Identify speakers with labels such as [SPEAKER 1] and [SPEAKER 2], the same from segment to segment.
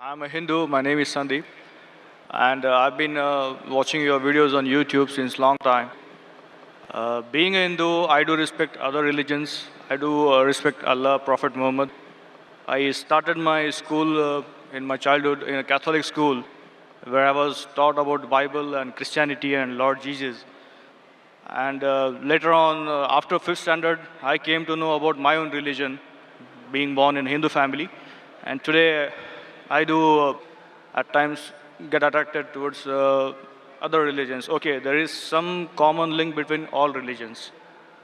[SPEAKER 1] I'm a Hindu. My name is Sandeep, and I've been watching your videos on YouTube since long time. Being a Hindu, I do respect other religions. I do respect Allah, Prophet Muhammad. I started my school in my childhood in a Catholic school, where I was taught about Bible and Christianity and Lord Jesus. And later on, after fifth standard, I came to know about my own religion, being born in Hindu family. And today, I do at times get attracted towards other religions. Okay, there is some common link between all religions.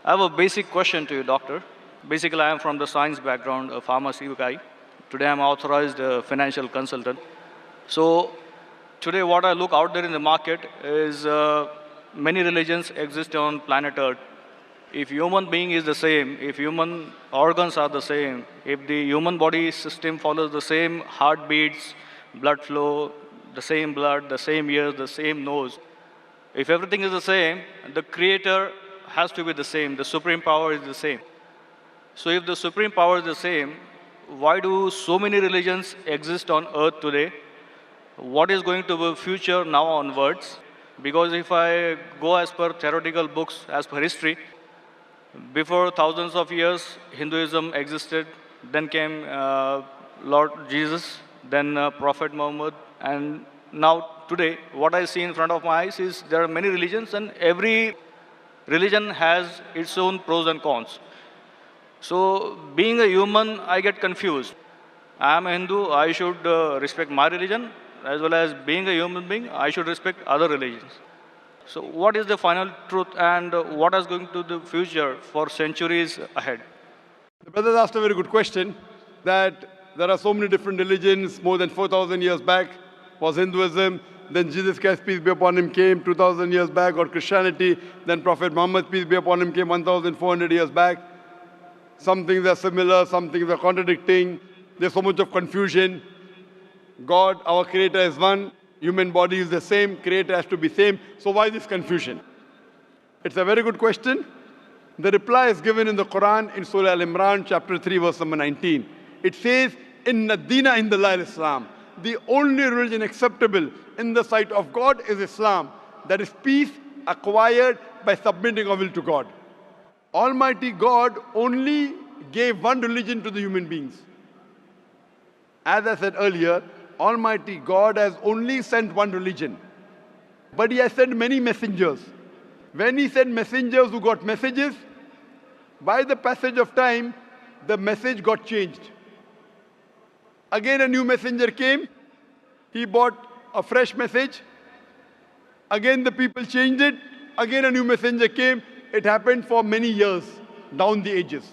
[SPEAKER 1] I have a basic question to you, doctor. Basically, I am from the science background, a pharmacy guy. Today, I'm authorized financial consultant. So, today, what I look out there in the market is many religions exist on planet Earth. If human being is the same, if human organs are the same, if the human body system follows the same heartbeats, blood flow, the same blood, the same ears, the same nose, if everything is the same, the creator has to be the same, the supreme power is the same. So if the supreme power is the same, why do so many religions exist on earth today? What is going to be future now onwards? Because if I go as per theoretical books, as per history, before thousands of years, Hinduism existed. Then came Lord Jesus, then Prophet Muhammad, and now today, what I see in front of my eyes is there are many religions, and every religion has its own pros and cons. So, being a human, I get confused. I am a Hindu, I should respect my religion, as well as being a human being, I should respect other religions. So, what is the final truth and what is going to the future for centuries ahead?
[SPEAKER 2] The brother asked a very good question that there are so many different religions. More than 4,000 years back was Hinduism. Then Jesus Christ, peace be upon him, came 2,000 years back, or Christianity. Then Prophet Muhammad, peace be upon him, came 1,400 years back. Some things are similar, some things are contradicting. There's so much of confusion. God, our creator, is one. Human body is the same. Creator has to be same. So why this confusion? It's a very good question. The reply is given in the Quran in Surah Al-Imran, chapter 3, verse number 19. It says, Inna Dina Indallahil Islam. The only religion acceptable in the sight of God is Islam. That is peace acquired by submitting our will to God. Almighty God only gave one religion to the human beings. As I said earlier, Almighty God has only sent one religion. But He has sent many messengers. When He sent messengers who got messages, by the passage of time, the message got changed. Again a new messenger came. He brought a fresh message. Again the people changed it. Again a new messenger came. It happened for many years down the ages.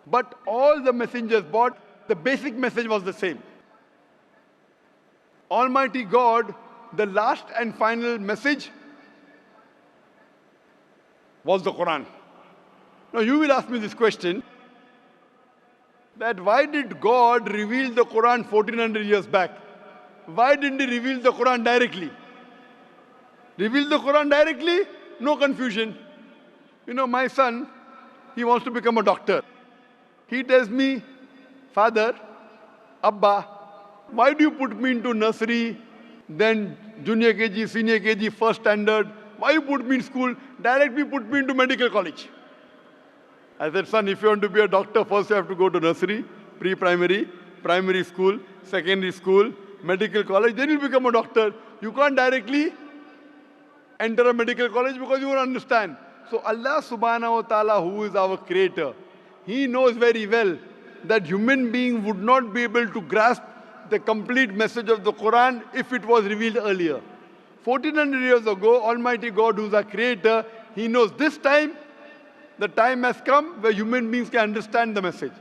[SPEAKER 2] But all the messengers brought, the basic message was the same. Almighty God, the last and final message was the Quran. Now you will ask me this question, that why did God reveal the Quran 1400 years back? Why didn't He reveal the Quran directly? Reveal the Quran directly? No confusion. You know, my son, he wants to become a doctor. He tells me, Father, Abba, why do you put me into nursery, then junior KG, senior KG, first standard? Why you put me in school? Directly put me into medical college. I said, son, if you want to be a doctor, first you have to go to nursery, pre-primary, primary school, secondary school, medical college, then you'll become a doctor. You can't directly enter a medical college because you won't understand. So Allah subhanahu wa ta'ala, who is our creator, He knows very well that human being would not be able to grasp the complete message of the Quran if it was revealed earlier. 1400 years ago, Almighty God, who is our creator, He knows this time, the time has come where human beings can understand the message.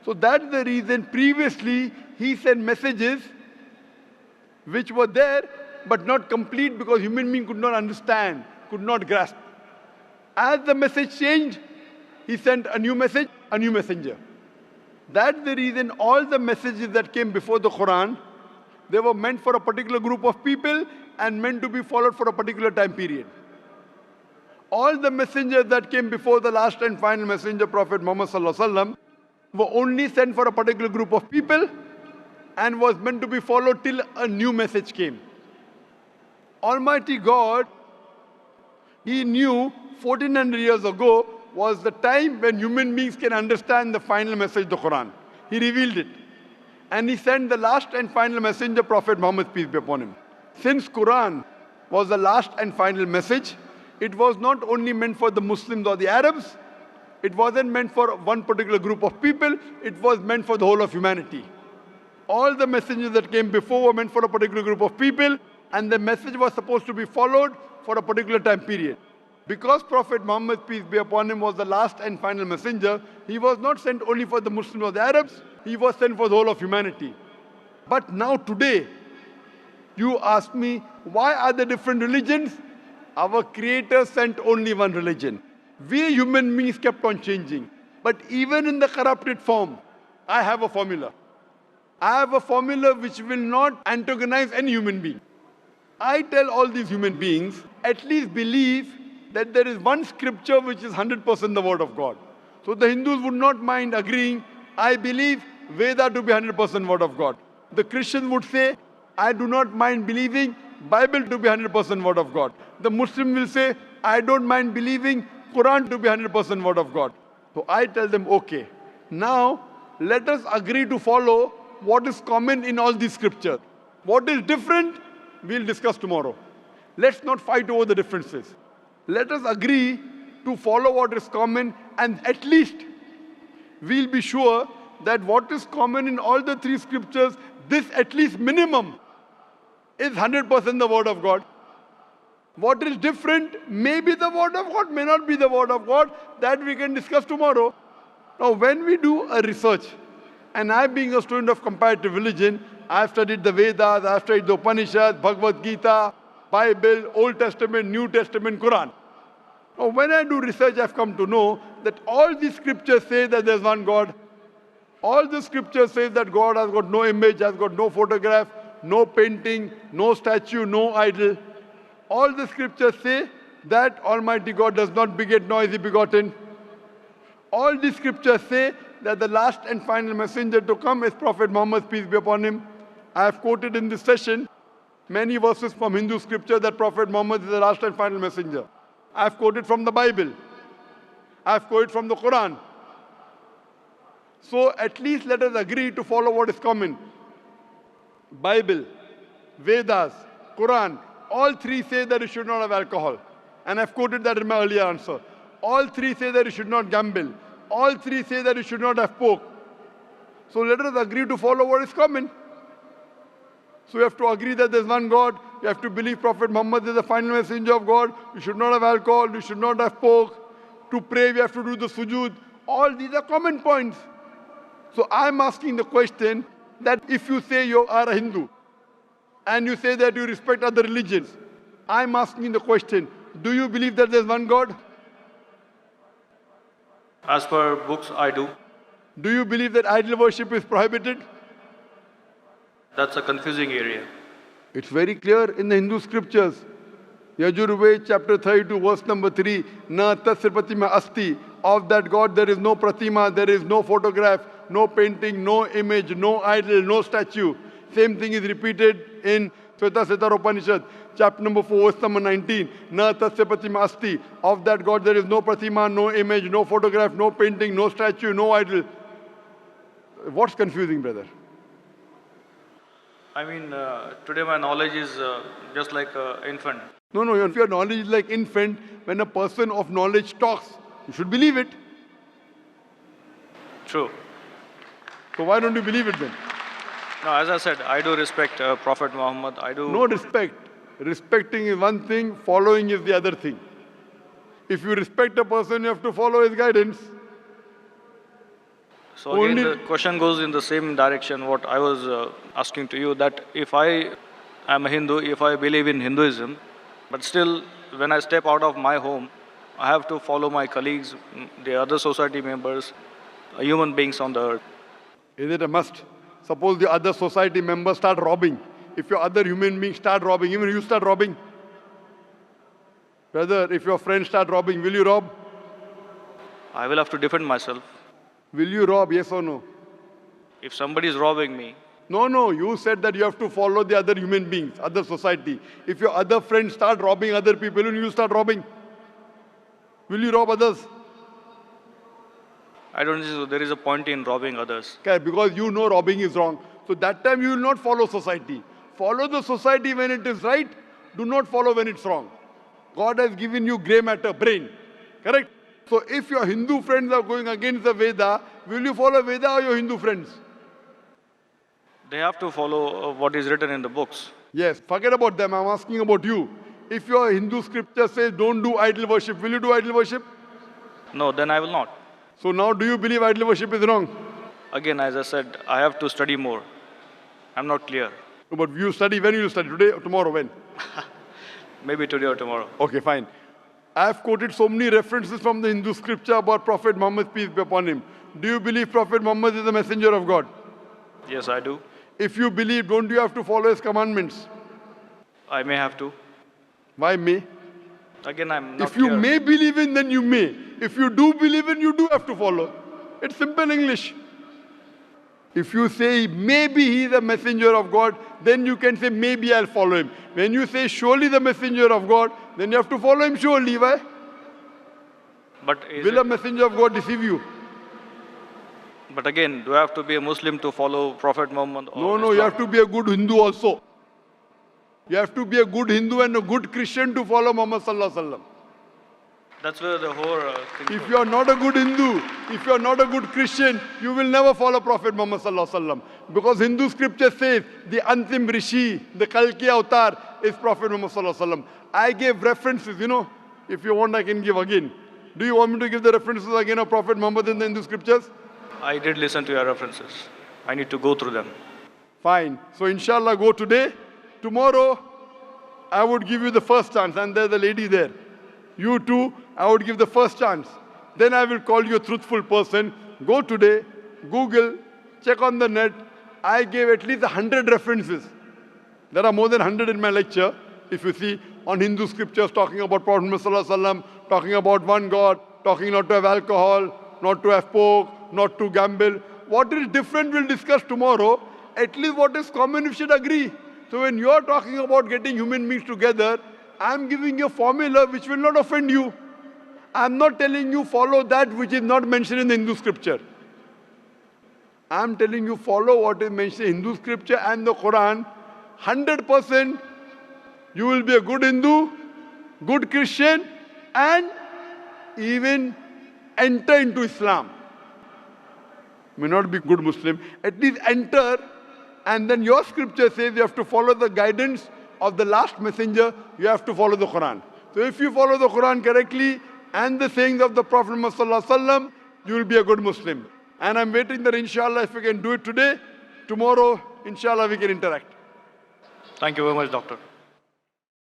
[SPEAKER 2] So that's the reason previously He sent messages which were there but not complete because human being could not understand, could not grasp. As the message changed, He sent a new message, a new messenger. That's the reason all the messages that came before the Quran, they were meant for a particular group of people and meant to be followed for a particular time period. All the messengers that came before the last and final messenger, Prophet Muhammad Sallallahu Alaihi Wasallam, were only sent for a particular group of people and was meant to be followed till a new message came. Almighty God, He knew 1400 years ago was the time when human beings can understand the final message of the Quran. He revealed it. And He sent the last and final messenger, Prophet Muhammad, peace be upon him. Since Quran was the last and final message, it was not only meant for the Muslims or the Arabs, it wasn't meant for one particular group of people, it was meant for the whole of humanity. All the messengers that came before were meant for a particular group of people, and the message was supposed to be followed for a particular time period. Because Prophet Muhammad, peace be upon him, was the last and final messenger, he was not sent only for the Muslims or the Arabs, he was sent for the whole of humanity. But now today, you ask me, why are there different religions? Our Creator sent only one religion. We human beings kept on changing. But even in the corrupted form, I have a formula. I have a formula which will not antagonize any human being. I tell all these human beings, at least believe that there is one scripture which is 100% the word of God. So the Hindus would not mind agreeing, I believe Veda to be 100% word of God. The Christians would say, I do not mind believing Bible to be 100% word of God. The Muslim will say, I don't mind believing Quran to be 100% word of God. So I tell them, okay, now let us agree to follow what is common in all these scriptures. What is different, we'll discuss tomorrow. Let's not fight over the differences. Let us agree to follow what is common, and at least we'll be sure that what is common in all the three scriptures, this at least minimum is 100% the word of God. What is different may be the word of God, may not be the word of God. That we can discuss tomorrow. Now, when we do a research, and I being a student of comparative religion, I've studied the Vedas, I've studied the Upanishads, Bhagavad Gita, Bible, Old Testament, New Testament, Quran. Now, when I do research, I've come to know that all these scriptures say that there's one God. All the scriptures say that God has got no image, has got no photograph, no painting, no statue, no idol. All the scriptures say that Almighty God does not beget nor is He begotten. All the scriptures say that the last and final messenger to come is Prophet Muhammad, peace be upon him. I have quoted in this session many verses from Hindu scripture that Prophet Muhammad is the last and final messenger. I have quoted from the Bible. I have quoted from the Quran. So at least let us agree to follow what is common. Bible, Vedas, Quran, all three say that you should not have alcohol. And I've quoted that in my earlier answer. All three say that you should not gamble. All three say that you should not have pork. So let us agree to follow what is common. So you have to agree that there's one God. You have to believe Prophet Muhammad is the final messenger of God. You should not have alcohol. You should not have pork. To pray, we have to do the sujood. All these are common points. So I'm asking the question that if you say you are a Hindu and you say that you respect other religions, I'm asking the question, do you believe that there's one God?
[SPEAKER 1] As per books, I do.
[SPEAKER 2] Do you believe that idol worship is prohibited?
[SPEAKER 1] That's a confusing area.
[SPEAKER 2] It's very clear in the Hindu scriptures. Yajurved chapter 32 verse number 3. Na tasya pratima asti. Of that God there is no pratima, there is no photograph, no painting, no image, no idol, no statue. Same thing is repeated in Shveta Upanishad, chapter number 4, verse number 19. Na tasya pratima asti. Of that God there is no pratima, no image, no photograph, no painting, no statue, no idol. What's confusing, brother?
[SPEAKER 1] I mean, today my knowledge is just like an infant.
[SPEAKER 2] No, if your knowledge is like infant, when a person of knowledge talks, you should believe it.
[SPEAKER 1] True.
[SPEAKER 2] So why don't you believe it then?
[SPEAKER 1] No, as I said, I do respect Prophet Muhammad. I do.
[SPEAKER 2] No respect. Respecting is one thing, following is the other thing. If you respect a person, you have to follow his guidance.
[SPEAKER 1] So again, the question goes in the same direction what I was asking to you, that if I am a Hindu, if I believe in Hinduism, but still when I step out of my home, I have to follow my colleagues, the other society members, human beings on the earth.
[SPEAKER 2] Is it a must? Suppose the other society members start robbing. If your other human beings start robbing, even you start robbing. Brother, if your friends start robbing, will you rob?
[SPEAKER 1] I will have to defend myself.
[SPEAKER 2] Will you rob, yes or no?
[SPEAKER 1] If somebody is robbing me,
[SPEAKER 2] No, you said that you have to follow the other human beings, other society. If your other friends start robbing other people, will you start robbing? Will you rob others?
[SPEAKER 1] I don't think so. There is a point in robbing others.
[SPEAKER 2] Okay, because you know robbing is wrong. So that time you will not follow society. Follow the society when it is right. Do not follow when it's wrong. God has given you grey matter, brain. Correct? So if your Hindu friends are going against the Veda, will you follow Veda or your Hindu friends?
[SPEAKER 1] They have to follow what is written in the books.
[SPEAKER 2] Yes, forget about them. I'm asking about you. If your Hindu scripture says don't do idol worship, will you do idol worship?
[SPEAKER 1] No, then I will not.
[SPEAKER 2] So now do you believe idol worship is wrong?
[SPEAKER 1] Again, as I said, I have to study more. I'm not clear.
[SPEAKER 2] No, but you study, when will you study? Today or tomorrow? When?
[SPEAKER 1] Maybe today or tomorrow.
[SPEAKER 2] Okay, fine. I have quoted so many references from the Hindu scripture about Prophet Muhammad, peace be upon him. Do you believe Prophet Muhammad is the messenger of God?
[SPEAKER 1] Yes, I do.
[SPEAKER 2] If you believe, don't you have to follow his commandments?
[SPEAKER 1] I may have to.
[SPEAKER 2] Why may?
[SPEAKER 1] Again, I'm not
[SPEAKER 2] If you
[SPEAKER 1] clear.
[SPEAKER 2] may believe in, then you may. If you do believe in, you do have to follow. It's simple English. If you say maybe he is a messenger of God, then you can say maybe I'll follow him. When you say surely the messenger of God, then you have to follow him surely. Why?
[SPEAKER 1] But, is
[SPEAKER 2] Will a
[SPEAKER 1] it,
[SPEAKER 2] messenger of God deceive you?
[SPEAKER 1] but again, do I have to be a Muslim to follow Prophet Muhammad? Or
[SPEAKER 2] No, you
[SPEAKER 1] Islam?
[SPEAKER 2] have to be a good Hindu also. You have to be a good Hindu and a good Christian to follow Muhammad Sallallahu Alaihi Wasallam.
[SPEAKER 1] That's where the whole thing
[SPEAKER 2] If
[SPEAKER 1] goes.
[SPEAKER 2] you are not a good Hindu, if you are not a good Christian, you will never follow Prophet Muhammad Sallallahu Alaihi Wasallam. Because Hindu scripture says the Antim Rishi, the Kalki avatar is Prophet Muhammad Sallallahu Alaihi Wasallam. I gave references, If you want, I can give again. Do you want me to give the references again of Prophet Muhammad in the Hindu scriptures?
[SPEAKER 1] I did listen to your references. I need to go through them.
[SPEAKER 2] Fine. So inshallah, go today. Tomorrow, I would give you the first chance. And there's a lady there. You too, I would give the first chance. Then I will call you a truthful person. Go today, Google, check on the net. I gave at least 100 references. There are more than 100 in my lecture. If you see, on Hindu scriptures, talking about Prophet Muhammad Sallallahu Alaihi Wasallam, talking about one God, talking not to have alcohol, not to have pork, not to gamble. What is different we'll discuss tomorrow. At least what is common we should agree. So when you are talking about getting human beings together, I'm giving you a formula which will not offend you. I'm not telling you follow that which is not mentioned in the Hindu scripture. I'm telling you follow what is mentioned in Hindu scripture and the Quran. 100% you will be a good Hindu, good Christian, and even enter into Islam. May not be good Muslim, at least enter, and then your scripture says you have to follow the guidance of the last messenger, you have to follow the Quran. So if you follow the Quran correctly and the sayings of the Prophet Muhammad Sallallahu Alaihi Wasallam, you will be a good Muslim. And I'm waiting that inshallah if we can do it today, tomorrow inshallah we can interact.
[SPEAKER 1] Thank you very much, doctor.